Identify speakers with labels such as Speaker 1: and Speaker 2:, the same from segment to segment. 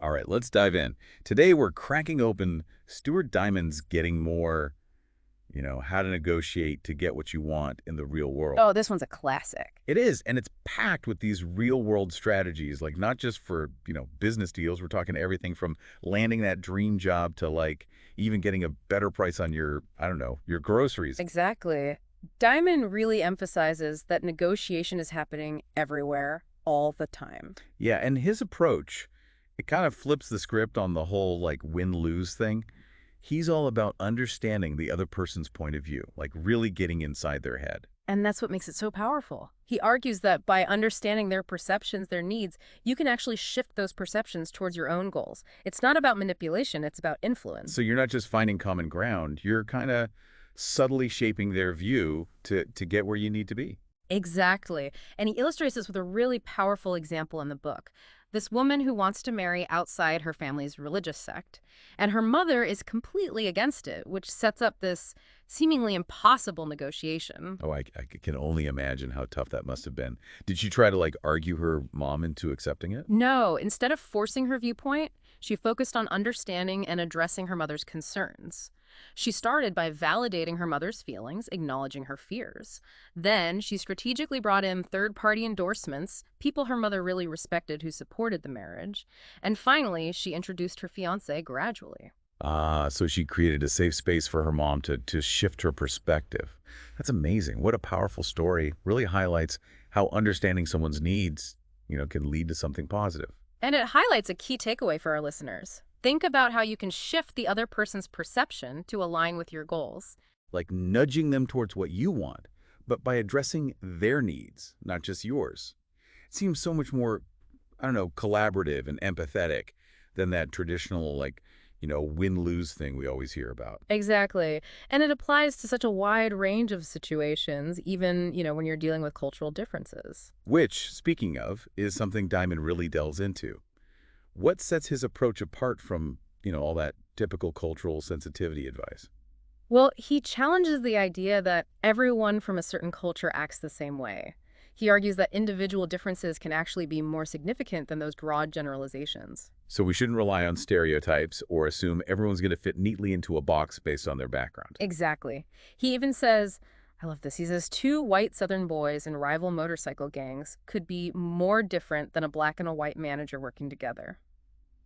Speaker 1: All right, let's dive in. Today we're cracking open Stuart Diamond's Getting More, how to negotiate to get what you want in the real world.
Speaker 2: Oh, this one's a classic.
Speaker 1: It is, and it's packed with these real-world strategies, like not just for, business deals. We're talking everything from landing that dream job to like even getting a better price on your, I don't know, your groceries.
Speaker 2: Exactly. Diamond really emphasizes that negotiation is happening everywhere, all the time.
Speaker 1: Yeah, and his approach, it kind of flips the script on the whole like win-lose thing. He's all about understanding the other person's point of view, like really getting inside their head.
Speaker 2: And that's what makes it so powerful. He argues that by understanding their perceptions, their needs, you can actually shift those perceptions towards your own goals. It's not about manipulation, it's about
Speaker 1: So
Speaker 2: influence.
Speaker 1: you're not just finding common ground, you're kind of subtly shaping their view to get where you need to be.
Speaker 2: Exactly. And he illustrates this with a really powerful example in the book. This woman who wants to marry outside her family's religious sect, and her mother is completely against it, which sets up this seemingly impossible negotiation.
Speaker 1: Oh, I can only imagine how tough that must have been. Did she try to like argue her mom into accepting it?
Speaker 2: No, instead of forcing her viewpoint, she focused on understanding and addressing her mother's concerns. She started by validating her mother's feelings, acknowledging her fears. Then she strategically brought in third-party endorsements, people her mother really respected who supported the marriage. And finally, she introduced her fiancé gradually.
Speaker 1: Ah, so she created a safe space for her mom to shift her perspective. That's amazing. What a powerful story. Really highlights how understanding someone's needs, can lead to something positive.
Speaker 2: And it highlights a key takeaway for our listeners. Think about how you can shift the other person's perception to align with your goals.
Speaker 1: Like nudging them towards what you want, but by addressing their needs, not just yours. It seems so much more, I don't know, collaborative and empathetic than that traditional, like, win-lose thing we always hear about.
Speaker 2: Exactly. And it applies to such a wide range of situations, even, when you're dealing with cultural differences.
Speaker 1: Which, speaking of, is something Diamond really delves into. What sets his approach apart from, all that typical cultural sensitivity advice?
Speaker 2: Well, he challenges the idea that everyone from a certain culture acts the same way. He argues that individual differences can actually be more significant than those broad generalizations.
Speaker 1: So we shouldn't rely on stereotypes or assume everyone's going to fit neatly into a box based on their background.
Speaker 2: Exactly. He even says, I love this. He says two white Southern boys in rival motorcycle gangs could be more different than a black and a white manager working together.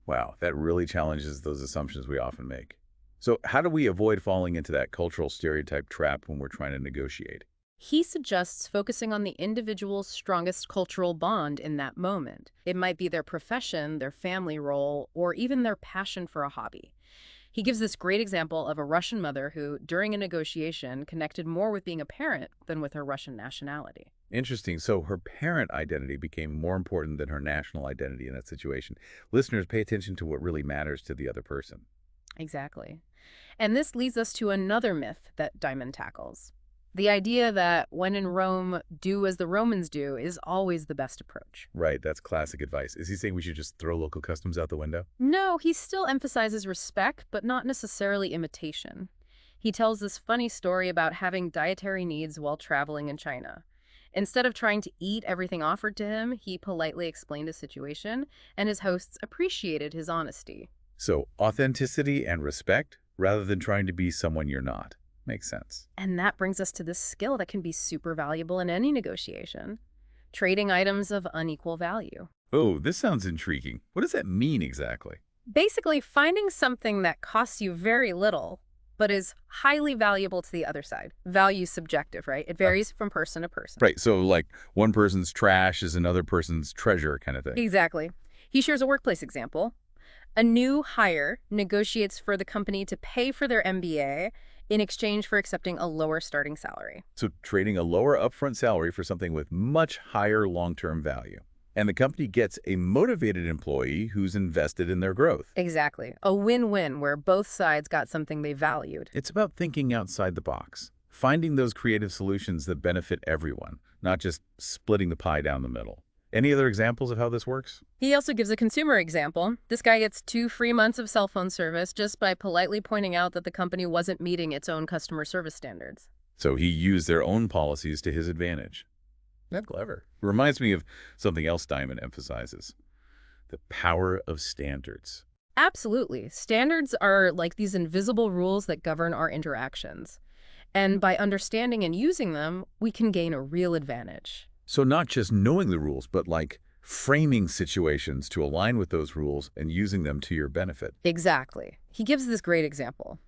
Speaker 1: Wow, that really challenges those assumptions we often make. So how do we avoid falling into that cultural stereotype trap when we're trying to negotiate?
Speaker 2: He suggests focusing on the individual's strongest cultural bond in that moment. It might be their profession, their family role, or even their passion for a hobby. He gives this great example of a Russian mother who, during a negotiation, connected more with being a parent than with her Russian nationality.
Speaker 1: Interesting. So her parent identity became more important than her national identity in that situation. Listeners, pay attention to what really matters to the other person.
Speaker 2: Exactly. And this leads us to another myth that Diamond tackles. The idea that when in Rome, do as the Romans do is always the best approach.
Speaker 1: Right, that's classic advice. Is he saying we should just throw local customs out the window?
Speaker 2: No, he still emphasizes respect, but not necessarily imitation. He tells this funny story about having dietary needs while traveling in China. Instead of trying to eat everything offered to him, he politely explained his situation, and his hosts appreciated his honesty.
Speaker 1: So authenticity and respect rather than trying to be someone you're not. Makes sense.
Speaker 2: And that brings us to this skill that can be super valuable in any negotiation: trading items of unequal value.
Speaker 1: Oh, this sounds intriguing. What does that mean exactly?
Speaker 2: Basically, finding something that costs you very little, but is highly valuable to the other side. Value subjective, right? It
Speaker 1: Uh,
Speaker 2: varies from person to person.
Speaker 1: right, so like one person's trash is another person's treasure kind of thing.
Speaker 2: Exactly. He shares a workplace example. A new hire negotiates for the company to pay for their MBA in exchange for accepting a lower starting salary.
Speaker 1: So trading a lower upfront salary for something with much higher long-term value. And the company gets a motivated employee who's invested in their growth.
Speaker 2: Exactly. A win-win where both sides got something they valued.
Speaker 1: It's about thinking outside the box, finding those creative solutions that benefit everyone, not just splitting the pie down the middle. Any other examples of how this works?
Speaker 2: He also gives a consumer example. This guy gets 2 free months of cell phone service just by politely pointing out that the company wasn't meeting its own customer service standards.
Speaker 1: So he used their own policies to his advantage. That's clever. Reminds me of something else Diamond emphasizes. The power of standards.
Speaker 2: Absolutely. Standards are like these invisible rules that govern our interactions. And by understanding and using them, we can gain a real advantage.
Speaker 1: So not just knowing the rules, but like framing situations to align with those rules and using them to your benefit.
Speaker 2: Exactly. He gives this great example.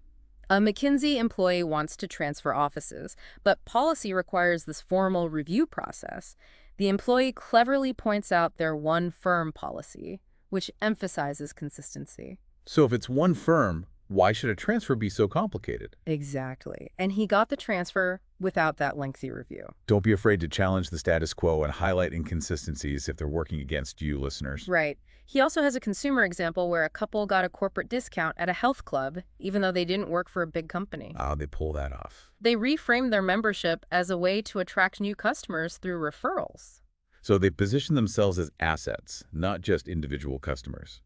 Speaker 2: A McKinsey employee wants to transfer offices, but policy requires this formal review process. The employee cleverly points out their one firm policy, which emphasizes consistency.
Speaker 1: So if it's one firm, why should a transfer be so complicated?
Speaker 2: Exactly. And he got the transfer without that lengthy review.
Speaker 1: Don't be afraid to challenge the status quo and highlight inconsistencies if they're working against you, listeners.
Speaker 2: Right. He also has a consumer example where a couple got a corporate discount at a health club, even though they didn't work for a big company.
Speaker 1: Ah, they pull that off.
Speaker 2: They reframed their membership as a way to attract new customers through referrals.
Speaker 1: So they position themselves as assets, not just individual customers.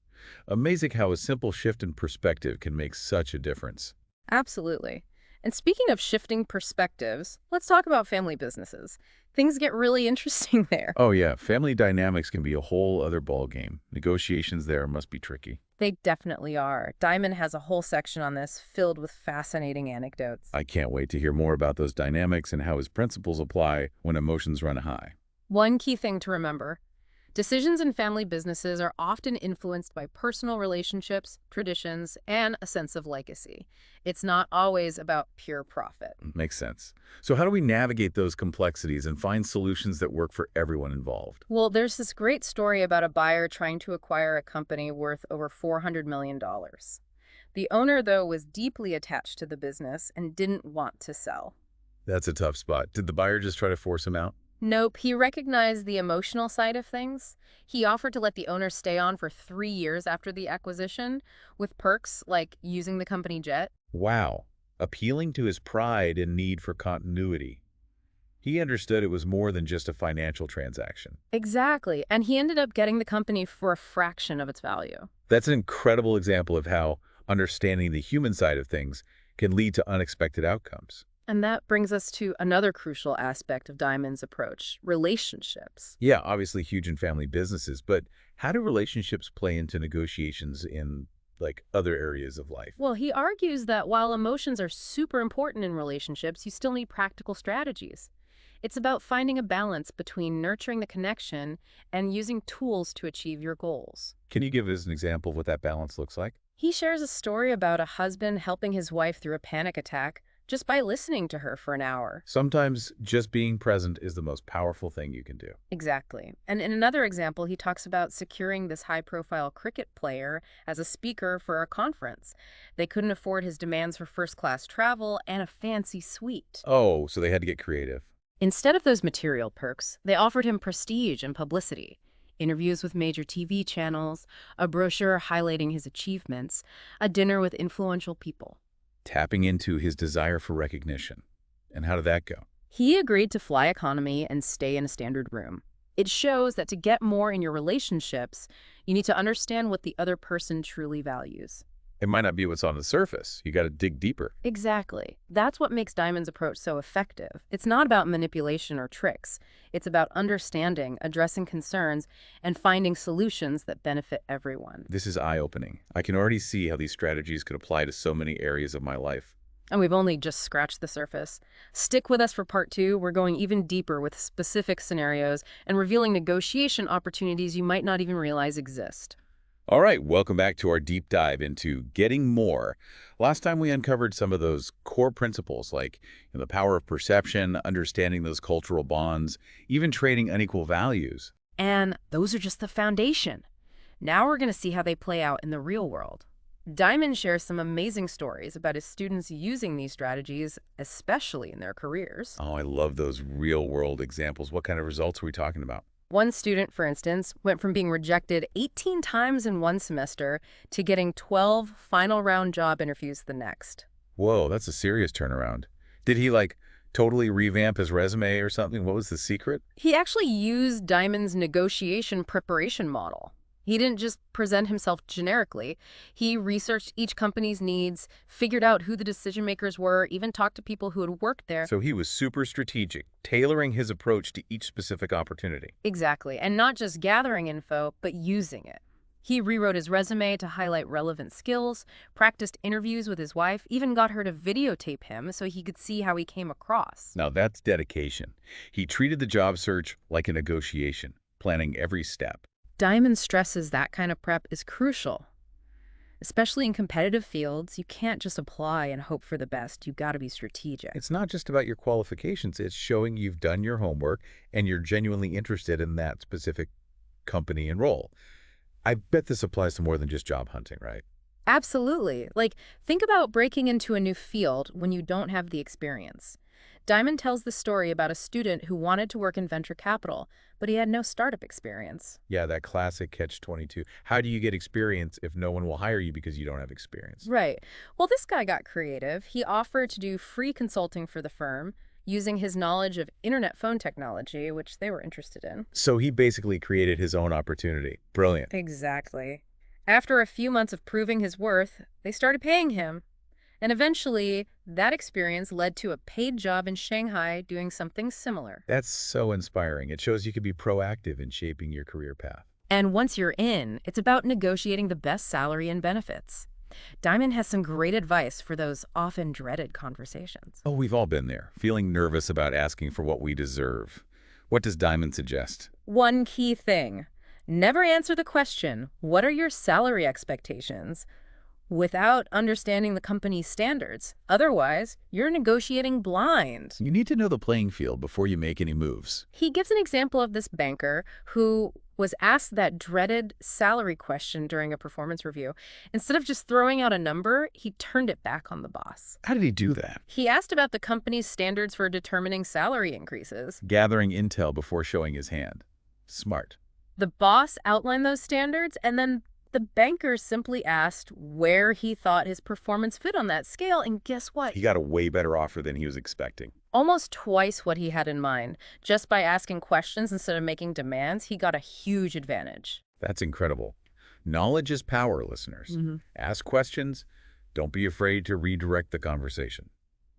Speaker 1: Amazing how a simple shift in perspective can make such a difference.
Speaker 2: Absolutely. And speaking of shifting perspectives, let's talk about family businesses. Things get really interesting there.
Speaker 1: Oh yeah, family dynamics can be a whole other ballgame. Negotiations there must be tricky.
Speaker 2: They definitely are. Diamond has a whole section on this filled with fascinating anecdotes.
Speaker 1: I can't wait to hear more about those dynamics and how his principles apply when emotions run high.
Speaker 2: One key thing to remember: decisions in family businesses are often influenced by personal relationships, traditions, and a sense of legacy. It's not always about pure profit.
Speaker 1: Makes sense. So how do we navigate those complexities and find solutions that work for everyone involved?
Speaker 2: Well, there's this great story about a buyer trying to acquire a company worth over $400 million. The owner, though, was deeply attached to the business and didn't want to sell.
Speaker 1: That's a tough spot. Did the buyer just try to force him out?
Speaker 2: Nope, he recognized the emotional side of things. He offered to let the owner stay on for 3 years after the acquisition, with perks like using the company jet.
Speaker 1: Wow. Appealing to his pride and need for continuity. He understood it was more than just a financial transaction.
Speaker 2: Exactly, and he ended up getting the company for a fraction of its value.
Speaker 1: That's an incredible example of how understanding the human side of things can lead to unexpected outcomes.
Speaker 2: And that brings us to another crucial aspect of Diamond's approach: relationships.
Speaker 1: Yeah, obviously huge in family businesses, but how do relationships play into negotiations in like other areas of life?
Speaker 2: Well, he argues that while emotions are super important in relationships, you still need practical strategies. It's about finding a balance between nurturing the connection and using tools to achieve your goals.
Speaker 1: Can you give us an example of what that balance looks like?
Speaker 2: He shares a story about a husband helping his wife through a panic attack just by listening to her for an hour.
Speaker 1: Sometimes just being present is the most powerful thing you can do.
Speaker 2: Exactly. And in another example, he talks about securing this high-profile cricket player as a speaker for a conference. They couldn't afford his demands for first-class travel and a fancy suite.
Speaker 1: Oh, so they had to get creative.
Speaker 2: Instead of those material perks, they offered him prestige and publicity. Interviews with major TV channels, a brochure highlighting his achievements, a dinner with influential people.
Speaker 1: Tapping into his desire for recognition. And how did that go?
Speaker 2: He agreed to fly economy and stay in a standard room. It shows that to get more in your relationships, you need to understand what the other person truly values.
Speaker 1: It might not be what's on the surface. You got to dig deeper.
Speaker 2: Exactly. That's what makes Diamond's approach so effective. It's not about manipulation or tricks. It's about understanding, addressing concerns, and finding solutions that benefit everyone.
Speaker 1: This is eye-opening. I can already see how these strategies could apply to so many areas of my life.
Speaker 2: And we've only just scratched the surface. Stick with us for part 2. We're going even deeper with specific scenarios and revealing negotiation opportunities you might not even realize exist.
Speaker 1: All right, welcome back to our deep dive into getting more. Last time we uncovered some of those core principles like the power of perception, understanding those cultural bonds, even trading unequal values.
Speaker 2: And those are just the foundation. Now we're going to see how they play out in the real world. Diamond shares some amazing stories about his students using these strategies, especially in their careers.
Speaker 1: Oh, I love those real-world examples. What kind of results are we talking about?
Speaker 2: One student, for instance, went from being rejected 18 times in one semester to getting 12 final round job interviews the next.
Speaker 1: Whoa, that's a serious turnaround. Did he, totally revamp his resume or something? What was the secret?
Speaker 2: He actually used Diamond's negotiation preparation model. He didn't just present himself generically. He researched each company's needs, figured out who the decision makers were, even talked to people who had worked there.
Speaker 1: So he was super strategic, tailoring his approach to each specific opportunity.
Speaker 2: Exactly. And not just gathering info, but using it. He rewrote his resume to highlight relevant skills, practiced interviews with his wife, even got her to videotape him so he could see how he came across.
Speaker 1: Now that's dedication. He treated the job search like a negotiation, planning every step.
Speaker 2: Diamond stresses that kind of prep is crucial. Especially in competitive fields, you can't just apply and hope for the best. You got to be strategic.
Speaker 1: It's not just about your qualifications, it's showing you've done your homework and you're genuinely interested in that specific company and role. I bet this applies to more than just job hunting, right?
Speaker 2: Absolutely. Like, think about breaking into a new field when you don't have the experience. Diamond tells the story about a student who wanted to work in venture capital, but he had no startup experience.
Speaker 1: Yeah, that classic catch-22. How do you get experience if no one will hire you because you don't have experience?
Speaker 2: Right. Well, this guy got creative. He offered to do free consulting for the firm using his knowledge of internet phone technology, which they were interested in.
Speaker 1: So he basically created his own opportunity. Brilliant.
Speaker 2: Exactly. After a few months of proving his worth, they started paying him. And eventually, that experience led to a paid job in Shanghai doing something similar.
Speaker 1: That's so inspiring. It shows you can be proactive in shaping your career path.
Speaker 2: And once you're in, it's about negotiating the best salary and benefits. Diamond has some great advice for those often dreaded conversations.
Speaker 1: Oh, we've all been there, feeling nervous about asking for what we deserve. What does Diamond suggest?
Speaker 2: One key thing: never answer the question, "What are your salary expectations?" without understanding the company's standards. Otherwise, you're negotiating blind.
Speaker 1: You need to know the playing field before you make any moves.
Speaker 2: He gives an example of this banker who was asked that dreaded salary question during a performance review. Instead of just throwing out a number, he turned it back on the boss.
Speaker 1: How did he do that?
Speaker 2: He asked about the company's standards for determining salary increases.
Speaker 1: Gathering intel before showing his hand. Smart.
Speaker 2: The boss outlined those standards, and then the banker simply asked where he thought his performance fit on that scale, and guess what?
Speaker 1: He got a way better offer than he was expecting.
Speaker 2: Almost twice what he had in mind. Just by asking questions instead of making demands, he got a huge advantage.
Speaker 1: That's incredible. Knowledge is power, listeners. Ask questions. Don't be afraid to redirect the conversation.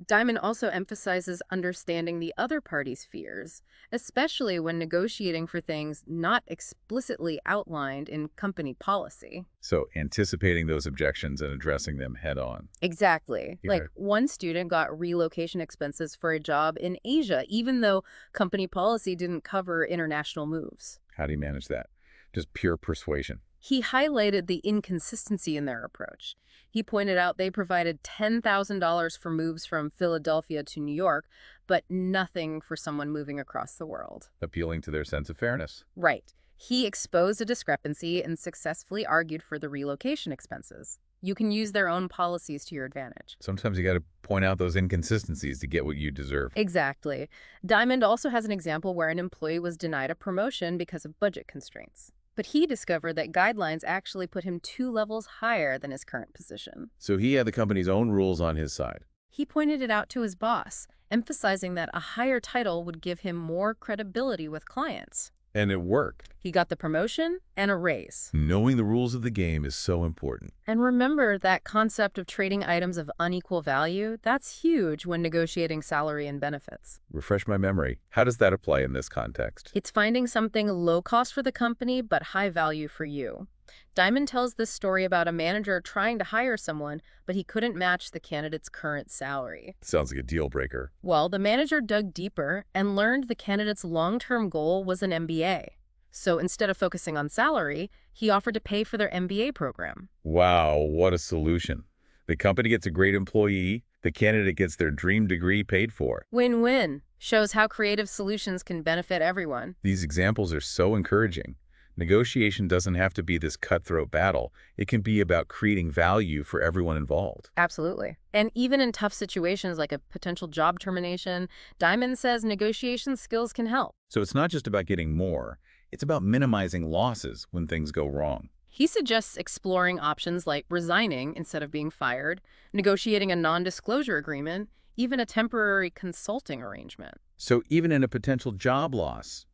Speaker 2: Diamond also emphasizes understanding the other party's fears, especially when negotiating for things not explicitly outlined in company policy.
Speaker 1: So anticipating those objections and addressing them head on.
Speaker 2: Exactly.
Speaker 1: Yeah.
Speaker 2: Like, one student got relocation expenses for a job in Asia, even though company policy didn't cover international moves.
Speaker 1: How do you manage that? Just pure persuasion.
Speaker 2: He highlighted the inconsistency in their approach. He pointed out they provided $10,000 for moves from Philadelphia to New York, but nothing for someone moving across the world.
Speaker 1: Appealing to their sense of fairness.
Speaker 2: Right. He exposed a discrepancy and successfully argued for the relocation expenses. You can use their own policies to your advantage.
Speaker 1: Sometimes you got to point out those inconsistencies to get what you deserve.
Speaker 2: Exactly. Diamond also has an example where an employee was denied a promotion because of budget constraints. But he discovered that guidelines actually put him 2 levels higher than his current position.
Speaker 1: So he had the company's own rules on his side.
Speaker 2: He pointed it out to his boss, emphasizing that a higher title would give him more credibility with clients.
Speaker 1: And it worked.
Speaker 2: He got the promotion and a raise.
Speaker 1: Knowing the rules of the game is so important.
Speaker 2: And remember that concept of trading items of unequal value? That's huge when negotiating salary and benefits.
Speaker 1: Refresh my memory. How does that apply in this context?
Speaker 2: It's finding something low cost for the company but high value for you. Diamond tells this story about a manager trying to hire someone, but he couldn't match the candidate's current salary.
Speaker 1: Sounds like a deal breaker.
Speaker 2: Well, the manager dug deeper and learned the candidate's long-term goal was an MBA. So instead of focusing on salary, he offered to pay for their MBA program.
Speaker 1: Wow, what a solution. The company gets a great employee, the candidate gets their dream degree paid for.
Speaker 2: Win-win. Shows how creative solutions can benefit everyone.
Speaker 1: These examples are so encouraging. Negotiation doesn't have to be this cutthroat battle. It can be about creating value for everyone involved.
Speaker 2: Absolutely. And even in tough situations like a potential job termination, Diamond says negotiation skills can help.
Speaker 1: So it's not just about getting more. It's about minimizing losses when things go wrong.
Speaker 2: He suggests exploring options like resigning instead of being fired, negotiating a non-disclosure agreement, even a temporary consulting arrangement.
Speaker 1: So even in a potential job loss,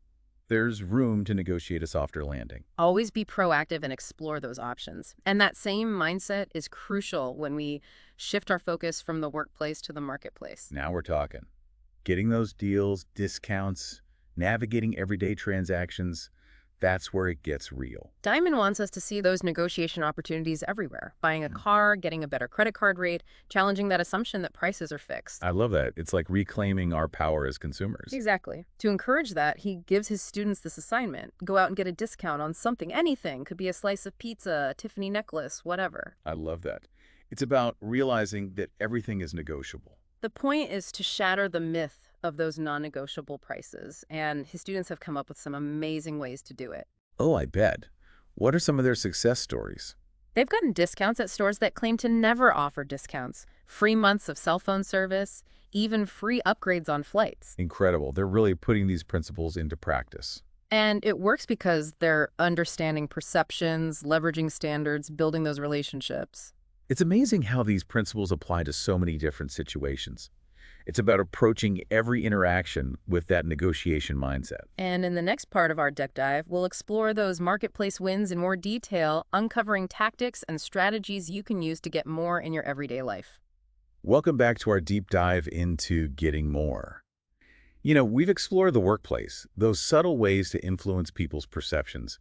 Speaker 1: there's room to negotiate a softer landing.
Speaker 2: Always be proactive and explore those options. And that same mindset is crucial when we shift our focus from the workplace to the marketplace.
Speaker 1: Now we're talking. Getting those deals, discounts, navigating everyday transactions, That's where it gets real.
Speaker 2: Diamond wants us to see those negotiation opportunities everywhere. Buying a car, getting a better credit card rate, challenging that assumption that prices are fixed.
Speaker 1: I love that. It's like reclaiming our power as consumers.
Speaker 2: Exactly. To encourage that, he gives his students this assignment. Go out and get a discount on something, anything. Could be a slice of pizza, a Tiffany necklace, whatever.
Speaker 1: I love that. It's about realizing that everything is negotiable.
Speaker 2: The point is to shatter the myth of those non-negotiable prices, and his students have come up with some amazing ways to do it.
Speaker 1: Oh, I bet. What are some of their success stories?
Speaker 2: They've gotten discounts at stores that claim to never offer discounts, free months of cell phone service, even free upgrades on flights.
Speaker 1: Incredible. They're really putting these principles into practice.
Speaker 2: And it works because they're understanding perceptions, leveraging standards, building those relationships.
Speaker 1: It's amazing how these principles apply to so many different situations. It's about approaching every interaction with that negotiation mindset.
Speaker 2: And in the next part of our deep dive, we'll explore those marketplace wins in more detail, uncovering tactics and strategies you can use to get more in your everyday life.
Speaker 1: Welcome back to our deep dive into getting more. You know, we've explored the workplace, those subtle ways to influence people's perceptions.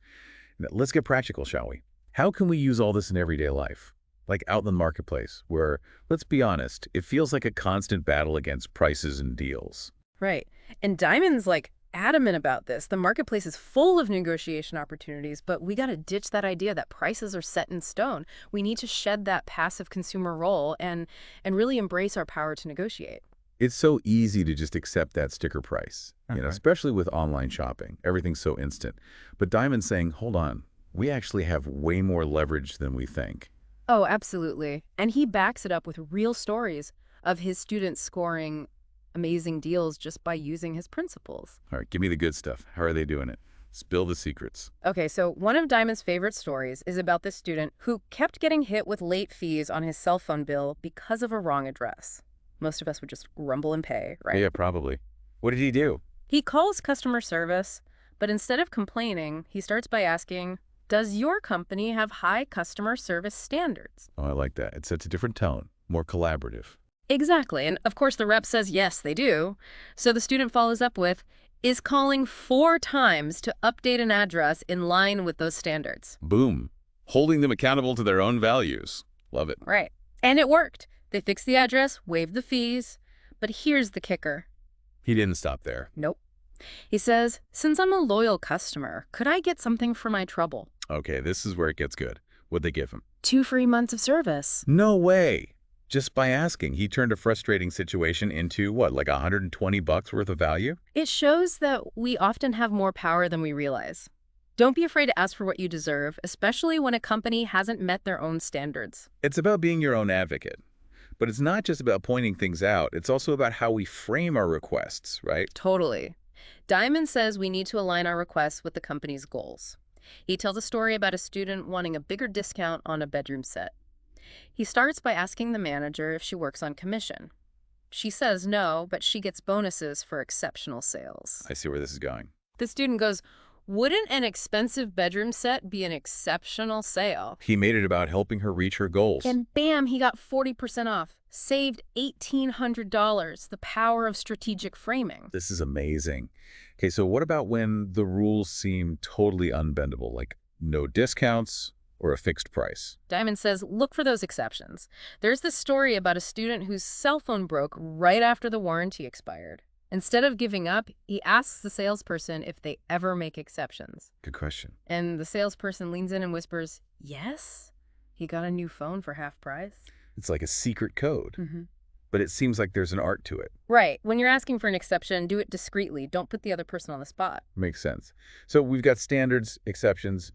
Speaker 1: Now, let's get practical, shall we? How can we use all this in everyday life? Like out in the marketplace, where, let's be honest, it feels like a constant battle against prices and deals.
Speaker 2: Right. And Diamond's adamant about this. The marketplace is full of negotiation opportunities, but we got to ditch that idea that prices are set in stone. We need to shed that passive consumer role and really embrace our power to negotiate.
Speaker 1: It's so easy to just accept that sticker price, especially with online shopping. Everything's so instant. But Diamond's saying, hold on, we actually have way more leverage than we think.
Speaker 2: Oh, absolutely. And he backs it up with real stories of his students scoring amazing deals just by using his principles.
Speaker 1: All right, give me the good stuff. How are they doing it? Spill the secrets.
Speaker 2: Okay, so one of Diamond's favorite stories is about this student who kept getting hit with late fees on his cell phone bill because of a wrong address. Most of us would just grumble and pay, right?
Speaker 1: Yeah, probably. What did he do?
Speaker 2: He calls customer service, but instead of complaining, he starts by asking, does your company have high customer service standards?
Speaker 1: Oh, I like that. It sets a different tone, more collaborative.
Speaker 2: Exactly. And of course, the rep says, yes, they do. So the student follows up with, is calling 4 times to update an address in line with those standards.
Speaker 1: Boom. Holding them accountable to their own values. Love it.
Speaker 2: Right. And it worked. They fixed the address, waived the fees. But here's the kicker.
Speaker 1: He didn't stop there.
Speaker 2: Nope. He says, since I'm a loyal customer, could I get something for my trouble?
Speaker 1: Okay, this is where it gets good. What'd they give him?
Speaker 2: 2 free months of service.
Speaker 1: No way. Just by asking, he turned a frustrating situation into, what, like $120 worth of value?
Speaker 2: It shows that we often have more power than we realize. Don't be afraid to ask for what you deserve, especially when a company hasn't met their own standards.
Speaker 1: It's about being your own advocate. But it's not just about pointing things out. It's also about how we frame our requests, right?
Speaker 2: Totally. Diamond says we need to align our requests with the company's goals. He tells a story about a student wanting a bigger discount on a bedroom set. He starts by asking the manager if she works on commission. She says no, but she gets bonuses for exceptional sales.
Speaker 1: I see where this is going.
Speaker 2: The student goes, wouldn't an expensive bedroom set be an exceptional sale?
Speaker 1: He made it about helping her reach her goals.
Speaker 2: And bam, he got 40% off. Saved $1,800. The power of strategic framing.
Speaker 1: This is amazing. Okay, so what about when the rules seem totally unbendable, like no discounts or a fixed price?
Speaker 2: Diamond says, look for those exceptions. There's this story about a student whose cell phone broke right after the warranty expired. Instead of giving up, he asks the salesperson if they ever make exceptions.
Speaker 1: Good question.
Speaker 2: And the salesperson leans in and whispers, yes? He got a new phone for half price.
Speaker 1: It's like a secret code,
Speaker 2: Mm-hmm.
Speaker 1: but it seems like there's an art to it.
Speaker 2: Right. When you're asking for an exception, do it discreetly. Don't put the other person on the spot.
Speaker 1: Makes sense. So we've got standards, exceptions.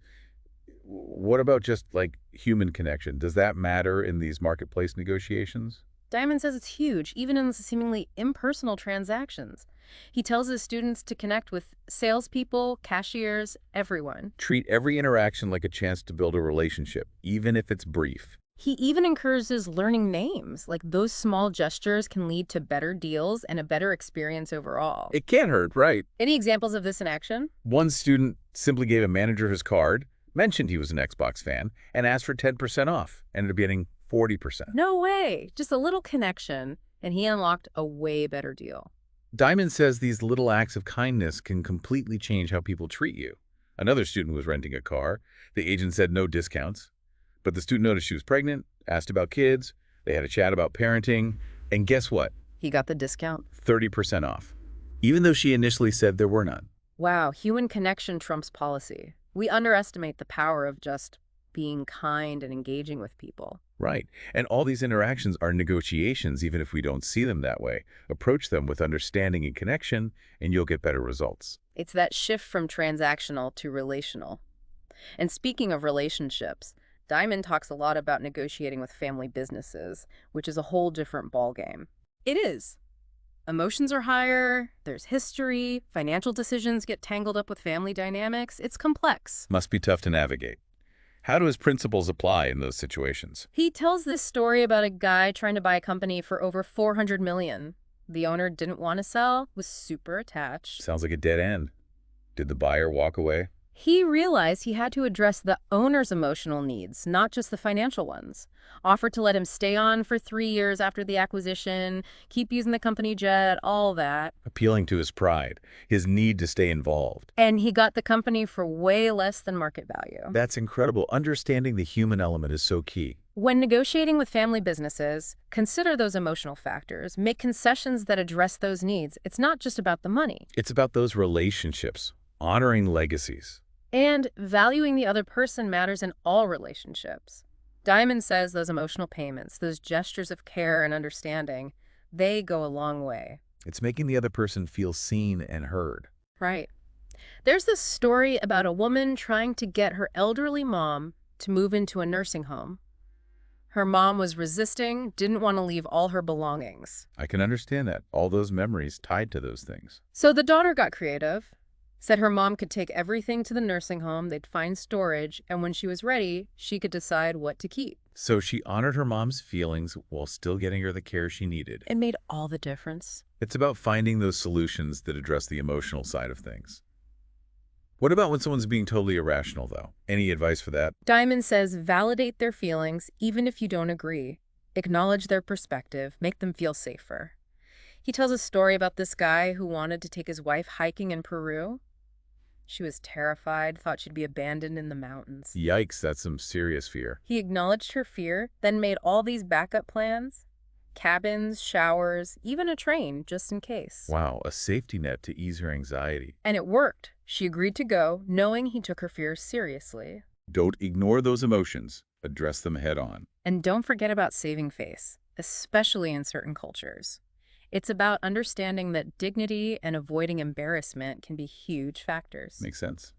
Speaker 1: What about just like human connection? Does that matter in these marketplace negotiations?
Speaker 2: Diamond says it's huge, even in seemingly impersonal transactions. He tells his students to connect with salespeople, cashiers, everyone.
Speaker 1: Treat every interaction like a chance to build a relationship, even if it's brief.
Speaker 2: He even encourages learning names. Like those small gestures can lead to better deals and a better experience overall.
Speaker 1: It can't hurt, right?
Speaker 2: Any examples of this in action?
Speaker 1: One student simply gave a manager his card, mentioned he was an Xbox fan, and asked for 10% off, ended up getting 40%.
Speaker 2: No way. Just a little connection, and he unlocked a way better deal.
Speaker 1: Diamond says these little acts of kindness can completely change how people treat you. Another student was renting a car. The agent said no discounts. But the student noticed she was pregnant, asked about kids, they had a chat about parenting, and guess what?
Speaker 2: He got the discount.
Speaker 1: 30% off. Even though she initially said there were none.
Speaker 2: Wow, human connection trumps policy. We underestimate the power of just being kind and engaging with people.
Speaker 1: Right. And all these interactions are negotiations, even if we don't see them that way. Approach them with understanding and connection, and you'll get better results.
Speaker 2: It's that shift from transactional to relational. And speaking of relationships, Diamond talks a lot about negotiating with family businesses, which is a whole different ballgame. It is. Emotions are higher, there's history, financial decisions get tangled up with family dynamics. It's complex.
Speaker 1: Must be tough to navigate. How do his principles apply in those situations?
Speaker 2: He tells this story about a guy trying to buy a company for over $400 million. The owner didn't want to sell, was super attached.
Speaker 1: Sounds like a dead end. Did the buyer walk away?
Speaker 2: He realized he had to address the owner's emotional needs, not just the financial ones. Offered to let him stay on for 3 years after the acquisition, keep using the company jet, all that.
Speaker 1: Appealing to his pride, his need to stay involved.
Speaker 2: And he got the company for way less than market value.
Speaker 1: That's incredible. Understanding the human element is so key.
Speaker 2: When negotiating with family businesses, consider those emotional factors. Make concessions that address those needs. It's not just about the money.
Speaker 1: It's about those relationships, honoring legacies.
Speaker 2: And valuing the other person matters in all relationships. Diamond says those emotional payments, those gestures of care and understanding, they go a long way.
Speaker 1: It's making the other person feel seen and heard.
Speaker 2: Right. There's this story about a woman trying to get her elderly mom to move into a nursing home. Her mom was resisting, didn't want to leave all her belongings.
Speaker 1: I can understand that. All those memories tied to those things.
Speaker 2: So the daughter got creative. Said her mom could take everything to the nursing home, they'd find storage, and when she was ready, she could decide what to keep.
Speaker 1: So she honored her mom's feelings while still getting her the care she needed.
Speaker 2: It made all the difference.
Speaker 1: It's about finding those solutions that address the emotional side of things. What about when someone's being totally irrational, though? Any advice for that?
Speaker 2: Diamond says validate their feelings, even if you don't agree. Acknowledge their perspective, make them feel safer. He tells a story about this guy who wanted to take his wife hiking in Peru. She was terrified, thought she'd be abandoned in the mountains.
Speaker 1: Yikes, that's some serious fear.
Speaker 2: He acknowledged her fear, then made all these backup plans. Cabins, showers, even a train, just in case.
Speaker 1: Wow, a safety net to ease her anxiety.
Speaker 2: And it worked. She agreed to go, knowing he took her fears seriously.
Speaker 1: Don't ignore those emotions. Address them head on.
Speaker 2: And don't forget about saving face, especially in certain cultures. It's about understanding that dignity and avoiding embarrassment can be huge factors.
Speaker 1: Makes sense.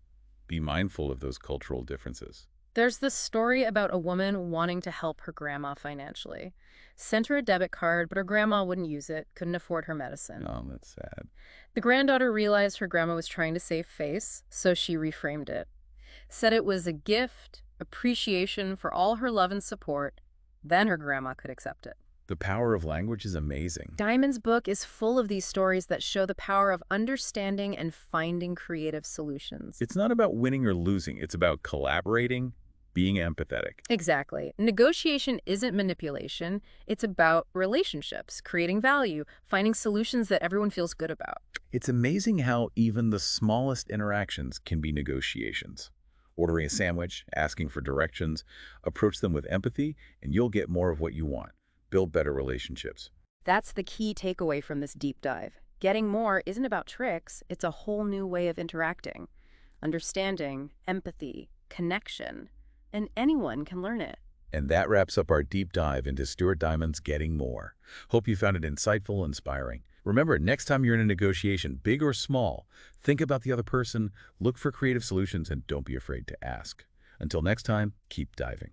Speaker 1: Be mindful of those cultural differences.
Speaker 2: There's this story about a woman wanting to help her grandma financially. Sent her a debit card, but her grandma wouldn't use it, couldn't afford her medicine.
Speaker 1: Oh, that's sad.
Speaker 2: The granddaughter realized her grandma was trying to save face, so she reframed it. Said it was a gift, appreciation for all her love and support. Then her grandma could accept it.
Speaker 1: The power of language is amazing.
Speaker 2: Diamond's book is full of these stories that show the power of understanding and finding creative solutions.
Speaker 1: It's not about winning or losing. It's about collaborating, being empathetic.
Speaker 2: Exactly. Negotiation isn't manipulation. It's about relationships, creating value, finding solutions that everyone feels good about.
Speaker 1: It's amazing how even the smallest interactions can be negotiations. Ordering a sandwich, asking for directions, approach them with empathy, and you'll get more of what you want. Build better relationships.
Speaker 2: That's the key takeaway from this deep dive. Getting more isn't about tricks, it's a whole new way of interacting. Understanding, empathy, connection, and anyone can learn it.
Speaker 1: And that wraps up our deep dive into Stuart Diamond's Getting More. Hope you found it insightful and inspiring. Remember, next time you're in a negotiation, big or small, think about the other person, look for creative solutions, and don't be afraid to ask. Until next time, keep diving.